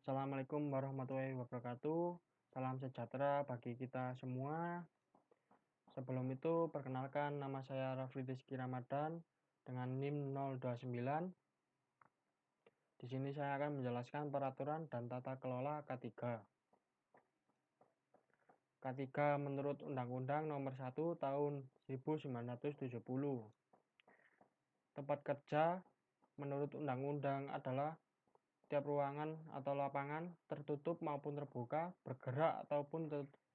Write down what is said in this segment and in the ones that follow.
Assalamualaikum warahmatullahi wabarakatuh. Salam sejahtera bagi kita semua. Sebelum itu, perkenalkan nama saya Rafli Rizky Ramadan dengan NIM 029. Di sini saya akan menjelaskan peraturan dan tata kelola K3. K3 menurut Undang-Undang Nomor 1 Tahun 1970. Tempat kerja menurut Undang-Undang adalah tiap ruangan atau lapangan tertutup maupun terbuka, bergerak ataupun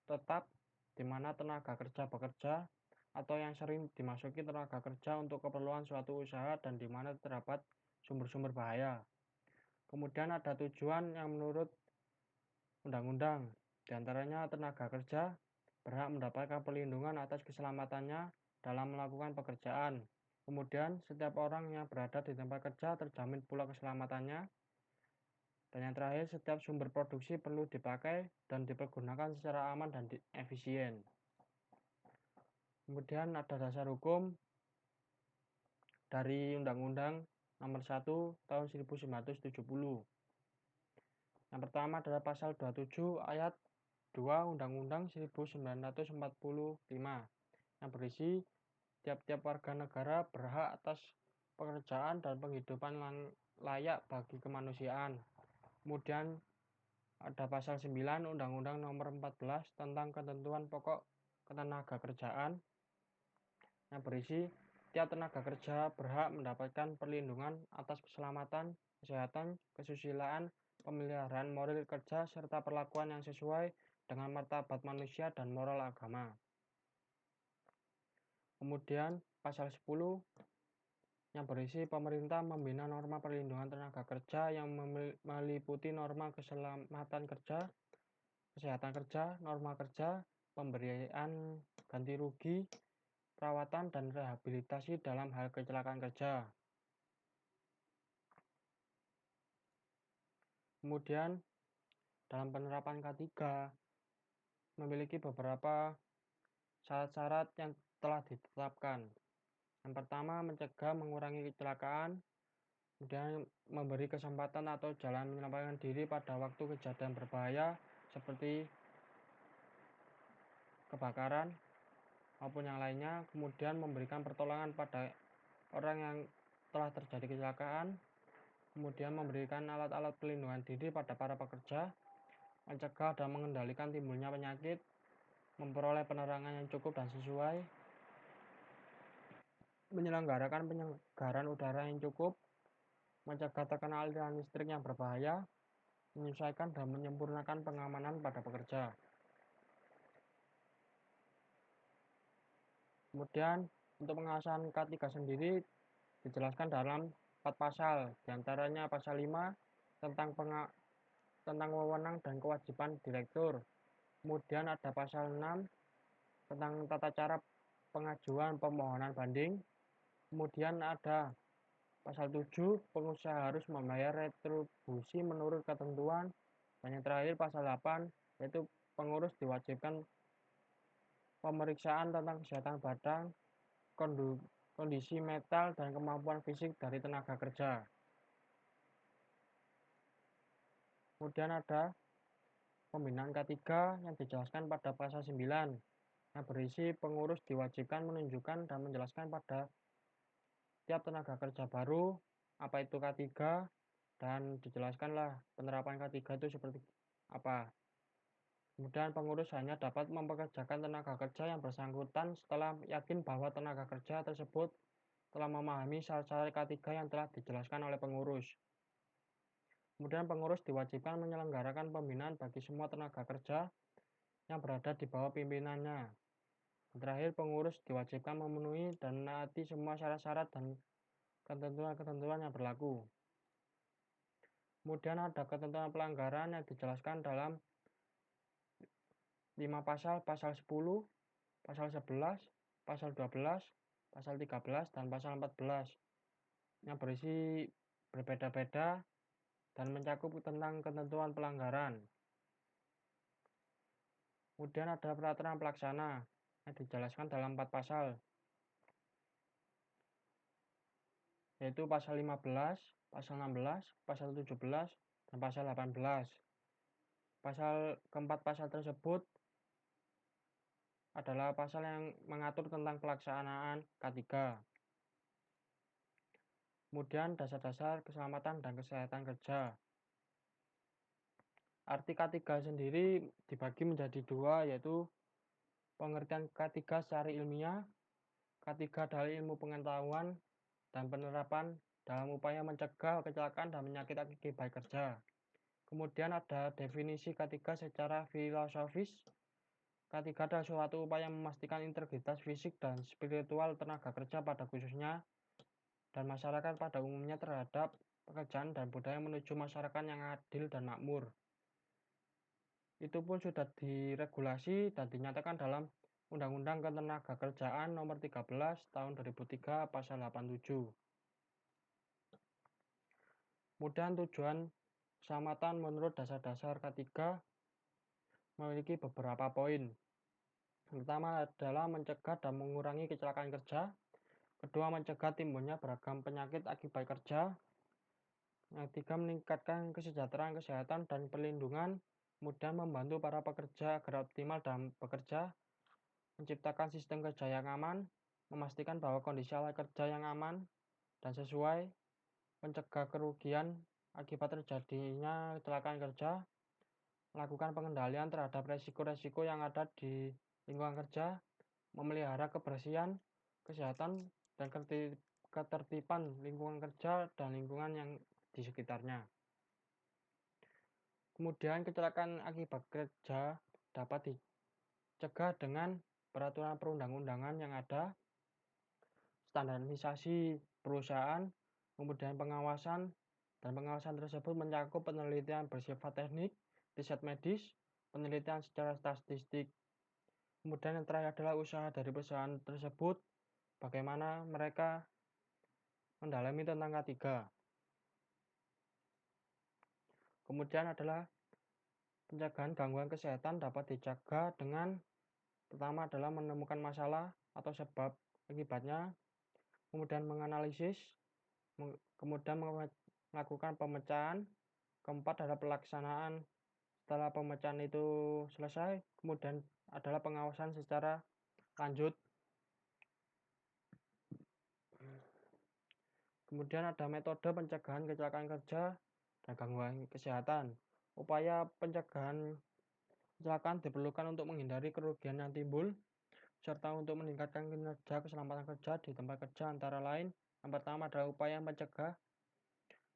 tetap di mana tenaga kerja bekerja atau yang sering dimasuki tenaga kerja untuk keperluan suatu usaha dan di mana terdapat sumber-sumber bahaya. Kemudian ada tujuan yang menurut undang-undang, diantaranya tenaga kerja berhak mendapatkan perlindungan atas keselamatannya dalam melakukan pekerjaan. Kemudian setiap orang yang berada di tempat kerja terjamin pula keselamatannya. Dan yang terakhir, setiap sumber produksi perlu dipakai dan dipergunakan secara aman dan efisien. Kemudian ada dasar hukum dari Undang-Undang Nomor 1 Tahun 1970. Yang pertama adalah pasal 27 ayat 2 Undang-Undang 1945 yang berisi tiap-tiap warga negara berhak atas pekerjaan dan penghidupan layak bagi kemanusiaan. Kemudian ada pasal 9 Undang-Undang Nomor 14 tentang ketentuan pokok ketenagakerjaan yang berisi tiap tenaga kerja berhak mendapatkan perlindungan atas keselamatan, kesehatan, kesusilaan, pemeliharaan moral kerja, serta perlakuan yang sesuai dengan martabat manusia dan moral agama. Kemudian pasal 10 yang berisi pemerintah membina norma perlindungan tenaga kerja yang meliputi norma keselamatan kerja, kesehatan kerja, norma kerja, pemberian ganti rugi, perawatan dan rehabilitasi dalam hal kecelakaan kerja. Kemudian dalam penerapan K3 memiliki beberapa syarat-syarat yang telah ditetapkan. Yang pertama, mencegah mengurangi kecelakaan, kemudian memberi kesempatan atau jalan menyelamatkan diri pada waktu kejadian berbahaya seperti kebakaran maupun yang lainnya, kemudian memberikan pertolongan pada orang yang telah terjadi kecelakaan, kemudian memberikan alat-alat pelindungan diri pada para pekerja, mencegah dan mengendalikan timbulnya penyakit, memperoleh penerangan yang cukup dan sesuai, menyelenggarakan penyegaran udara yang cukup, mencegah terkena aliran listrik yang berbahaya, menyesuaikan dan menyempurnakan pengamanan pada pekerja. Kemudian untuk pengawasan K3 sendiri dijelaskan dalam 4 pasal, diantaranya pasal 5 tentang wewenang dan kewajiban direktur. Kemudian ada pasal 6 tentang tata cara pengajuan permohonan banding. Kemudian ada pasal 7 pengusaha harus membayar retribusi menurut ketentuan. Dan yang terakhir pasal 8 yaitu pengurus diwajibkan pemeriksaan tentang kesehatan badan, kondisi mental dan kemampuan fisik dari tenaga kerja. Kemudian ada pembinaan K3 yang dijelaskan pada pasal 9 yang berisi pengurus diwajibkan menunjukkan dan menjelaskan pada tiap tenaga kerja baru apa itu K3 dan dijelaskanlah penerapan K3 itu seperti apa. Kemudian pengurus hanya dapat mempekerjakan tenaga kerja yang bersangkutan setelah yakin bahwa tenaga kerja tersebut telah memahami syarat-syarat K3 yang telah dijelaskan oleh pengurus. Kemudian pengurus diwajibkan menyelenggarakan pembinaan bagi semua tenaga kerja yang berada di bawah pimpinannya. Terakhir, pengurus diwajibkan memenuhi dan menaati semua syarat-syarat dan ketentuan-ketentuan yang berlaku. Kemudian ada ketentuan pelanggaran yang dijelaskan dalam 5 pasal, pasal 10, pasal 11, pasal 12, pasal 13, dan pasal 14 yang berisi berbeda-beda dan mencakup tentang ketentuan pelanggaran. Kemudian ada peraturan pelaksana yang dijelaskan dalam 4 pasal, yaitu pasal 15, pasal 16, pasal 17, dan pasal 18. Pasal keempat pasal tersebut adalah pasal yang mengatur tentang pelaksanaan K3. Kemudian dasar-dasar keselamatan dan kesehatan kerja. Arti K3 sendiri dibagi menjadi dua, yaitu pengertian K3 secara ilmiah, K3 dari ilmu pengetahuan dan penerapan dalam upaya mencegah kecelakaan dan penyakit akibat kerja. Kemudian ada definisi K3 secara filosofis. K3 adalah suatu upaya memastikan integritas fisik dan spiritual tenaga kerja pada khususnya dan masyarakat pada umumnya terhadap pekerjaan dan budaya menuju masyarakat yang adil dan makmur. Itu pun sudah diregulasi dan dinyatakan dalam Undang-Undang Ketenagakerjaan Nomor 13 Tahun 2003 Pasal 87. Kemudian tujuan keselamatan menurut dasar-dasar K3 memiliki beberapa poin. Yang pertama adalah mencegah dan mengurangi kecelakaan kerja. Kedua, mencegah timbulnya beragam penyakit akibat kerja. Yang ketiga, meningkatkan kesejahteraan kesehatan dan perlindungan. Kemudian membantu para pekerja agar optimal dalam bekerja. Menciptakan sistem kerja yang aman. Memastikan bahwa kondisi alat kerja yang aman dan sesuai. Mencegah kerugian akibat terjadinya kecelakaan kerja. Melakukan pengendalian terhadap resiko-resiko yang ada di lingkungan kerja. Memelihara kebersihan, kesehatan, dan ketertiban lingkungan kerja dan lingkungan yang di sekitarnya. Kemudian kecelakaan akibat kerja dapat dicegah dengan peraturan perundang-undangan yang ada, standarisasi perusahaan, kemudian pengawasan, dan pengawasan tersebut mencakup penelitian bersifat teknik, riset medis, penelitian secara statistik. Kemudian yang terakhir adalah usaha dari perusahaan tersebut, bagaimana mereka mendalami tentang K3. Kemudian adalah pencegahan gangguan kesehatan dapat dicegah dengan pertama adalah menemukan masalah atau sebab akibatnya, kemudian menganalisis, kemudian melakukan pemecahan, keempat adalah pelaksanaan setelah pemecahan itu selesai, kemudian adalah pengawasan secara lanjut. Kemudian ada metode pencegahan kecelakaan kerja dan gangguan kesehatan. Upaya pencegahan kecelakaan diperlukan untuk menghindari kerugian yang timbul, serta untuk meningkatkan kinerja keselamatan kerja di tempat kerja antara lain. Yang pertama adalah upaya mencegah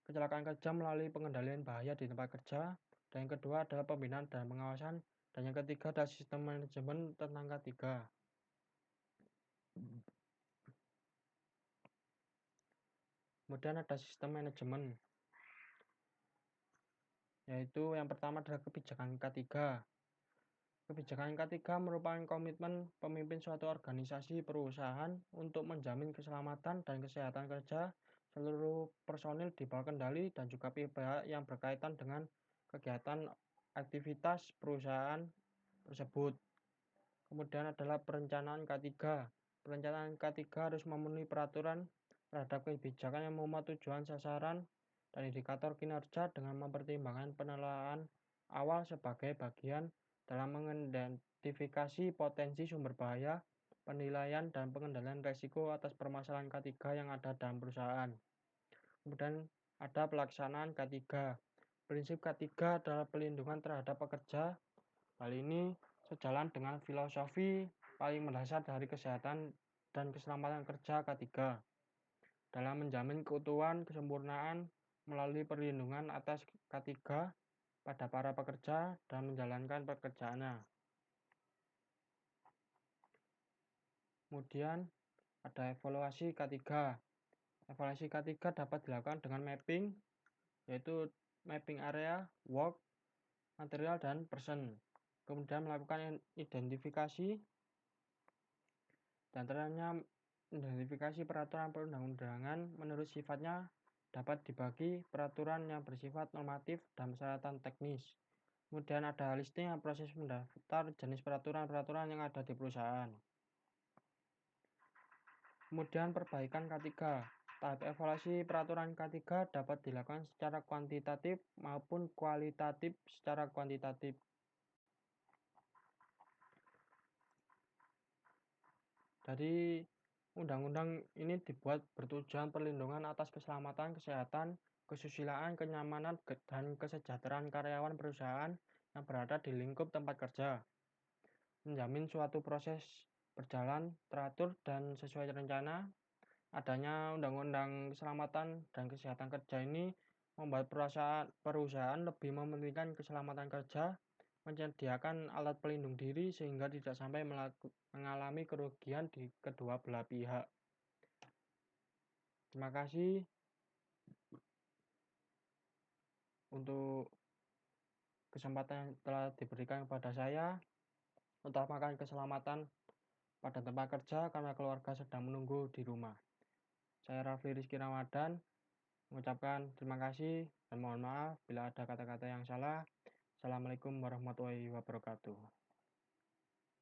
kecelakaan kerja melalui pengendalian bahaya di tempat kerja. Dan yang kedua adalah pembinaan dan pengawasan. Dan yang ketiga adalah sistem manajemen tentang K3. Kemudian ada sistem manajemen, yaitu yang pertama adalah kebijakan K3. Kebijakan K3 merupakan komitmen pemimpin suatu organisasi perusahaan untuk menjamin keselamatan dan kesehatan kerja seluruh personil di bawah kendali dan juga pihak yang berkaitan dengan kegiatan aktivitas perusahaan tersebut. Kemudian adalah perencanaan K3. Perencanaan K3 harus memenuhi peraturan terhadap kebijakan yang memuat tujuan sasaran dan indikator kinerja dengan mempertimbangkan penilaian awal sebagai bagian dalam mengidentifikasi potensi sumber bahaya, penilaian dan pengendalian risiko atas permasalahan K3 yang ada dalam perusahaan. Kemudian ada pelaksanaan K3. Prinsip K3 adalah pelindungan terhadap pekerja. Hal ini sejalan dengan filosofi paling mendasar dari kesehatan dan keselamatan kerja K3 dalam menjamin keutuhan kesempurnaan melalui perlindungan atas K3 pada para pekerja dan menjalankan pekerjaannya. Kemudian ada evaluasi K3. Evaluasi K3 dapat dilakukan dengan mapping, yaitu mapping area, work, material, dan person. Kemudian melakukan identifikasi, dan ternyata identifikasi peraturan perundang-undangan menurut sifatnya dapat dibagi peraturan yang bersifat normatif dan persyaratan teknis. Kemudian ada listing proses mendaftar jenis peraturan-peraturan yang ada di perusahaan. Kemudian perbaikan K3. Tahap evaluasi peraturan K3 dapat dilakukan secara kuantitatif maupun kualitatif secara kuantitatif. Jadi, undang-undang ini dibuat bertujuan perlindungan atas keselamatan, kesehatan, kesusilaan, kenyamanan, dan kesejahteraan karyawan perusahaan yang berada di lingkup tempat kerja, menjamin suatu proses berjalan teratur dan sesuai rencana. Adanya Undang-Undang Keselamatan dan Kesehatan Kerja ini membuat perusahaan lebih mementingkan keselamatan kerja, menyediakan alat pelindung diri sehingga tidak sampai mengalami kerugian di kedua belah pihak. Terima kasih untuk kesempatan yang telah diberikan kepada saya. Utamakan keselamatan pada tempat kerja karena keluarga sedang menunggu di rumah. Saya Rafli Rizky Ramadan mengucapkan terima kasih dan mohon maaf bila ada kata-kata yang salah. Assalamualaikum warahmatullahi wabarakatuh.